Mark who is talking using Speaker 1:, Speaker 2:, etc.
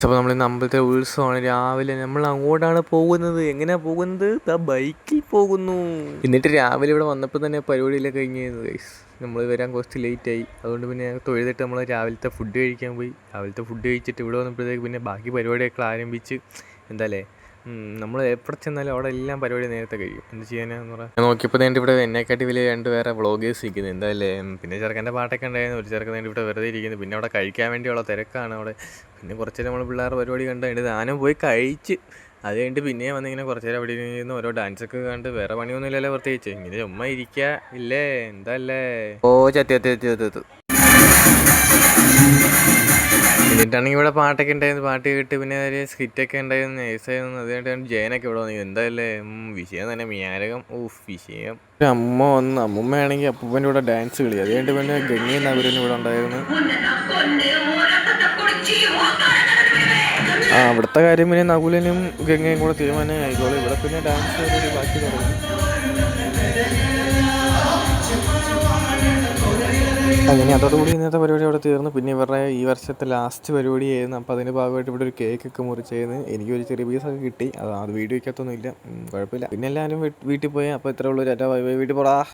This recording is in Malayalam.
Speaker 1: അപ്പോൾ നമ്മളിന്ന് അമ്പലത്തിലെ ഉത്സവമാണ്. രാവിലെ നമ്മൾ അങ്ങോട്ടാണ് പോകുന്നത്. എങ്ങനെയാണ് പോകുന്നത്? ബൈക്കിൽ പോകുന്നു. എന്നിട്ട് രാവിലെ ഇവിടെ വന്നപ്പോൾ തന്നെ പരിപാടിയെല്ലാം കഴിഞ്ഞായിരുന്നു ഗൈസ്. നമ്മൾ വരാൻ കുറച്ച് ലേറ്റായി. അതുകൊണ്ട് പിന്നെ തൊഴുതിട്ട് നമ്മൾ രാവിലത്തെ ഫുഡ് കഴിക്കാൻ പോയി. രാവിലത്തെ ഫുഡ് കഴിച്ചിട്ട് ഇവിടെ വന്നപ്പോഴത്തേക്ക് പിന്നെ ബാക്കി പരിപാടിയൊക്കെ ആരംഭിച്ച് എന്താല്ലേ നമ്മൾ എവിടെ ചെന്നാലും അവിടെ എല്ലാം പരിപാടി നേരത്തെ കഴിയും. എന്ത് ചെയ്യാനാന്ന് പറയാം. ഞാൻ നോക്കിയപ്പോൾ നേരിട്ട് ഇവിടെ എന്നെക്കാട്ടി വലിയ രണ്ട് വേറെ വ്ളോഗേഴ്സ് ഇരിക്കുന്നത്. എന്തായാലേ പിന്നെ ചെറുക്കൻ്റെ പാട്ടൊക്കെ ഉണ്ടായിരുന്നു. ഒരു ചെറുക്കൻ നേരിട്ട് ഇവിടെ വെറുതെ ഇരിക്കുന്നു. പിന്നെ അവിടെ കഴിക്കാൻ വേണ്ടിയുള്ള തിരക്കാണ് അവിടെ. പിന്നെ കുറച്ച് നേരം നമ്മൾ പിള്ളേർ പരിപാടി കണ്ടിട്ട് ഞാനും പോയി കഴിച്ച്. അത് കഴിഞ്ഞിട്ട് പിന്നെയും വന്നിങ്ങനെ കുറച്ച് നേരം അവിടെ ഇരുന്ന് ഓരോ ഡാൻസൊക്കെ കണ്ട് വേറെ പണിയൊന്നുമില്ലല്ലോ പ്രത്യേകിച്ച്. ഇങ്ങനെ ചുമ്മാ ഇരിക്കുക ഇല്ലേ? എന്തല്ലേ? ഓ ചത്തി. എന്നിട്ടാണെങ്കിൽ ഇവിടെ പാട്ടൊക്കെ ഉണ്ടായിരുന്നു. പാട്ട് കേട്ട് പിന്നെ ഒരു സ്കിറ്റൊക്കെ ഉണ്ടായിരുന്നു. നൈസായിരുന്നു. അത് കഴിഞ്ഞിട്ട് ജയനൊക്കെ ഇവിടെ വന്നു. എന്തായാലേ വിഷയം തന്നെ മിയാരകം. വിഷയം. അമ്മ വന്ന് അമ്മൂമ്മയാണെങ്കിൽ അപ്പൂപ്പൻ്റെ കൂടെ ഡാൻസ് കളി. അത് കഴിഞ്ഞിട്ട് പിന്നെ ഗംഗയും നഗരനും ഇവിടെ ഉണ്ടായിരുന്നു. അവിടുത്തെ കാര്യം പിന്നെ നകുലനും ഗംഗയും കൂടെ തീരുമാനം ആയിക്കോളും. ഇവിടെ പിന്നെ ഡാൻസ് പരിപാടി ബാക്കി തുടങ്ങി. അങ്ങനെ അതോടുകൂടി ഇന്നത്തെ പരിപാടി അവിടെ തീർന്നു. പിന്നെ ഇവരുടെ ഈ വർഷത്തെ ലാസ്റ്റ് പരിപാടിയായിരുന്നു. അപ്പോൾ അതിൻ്റെ ഭാഗമായിട്ട് ഇവിടെ ഒരു കേക്കൊക്കെ മുറിച്ചായിരുന്നു. എനിക്കൊരു ചെറിയ പീസൊക്കെ കിട്ടി. അത് വീഡിയോയ്ക്കകത്തൊന്നും ഇല്ല, കുഴപ്പമില്ല. പിന്നെ എല്ലാവരും വീട്ടിൽ പോയി. അപ്പോൾ ഇത്രേ ഉള്ളൂ. വീട്ടിൽ പോടാ.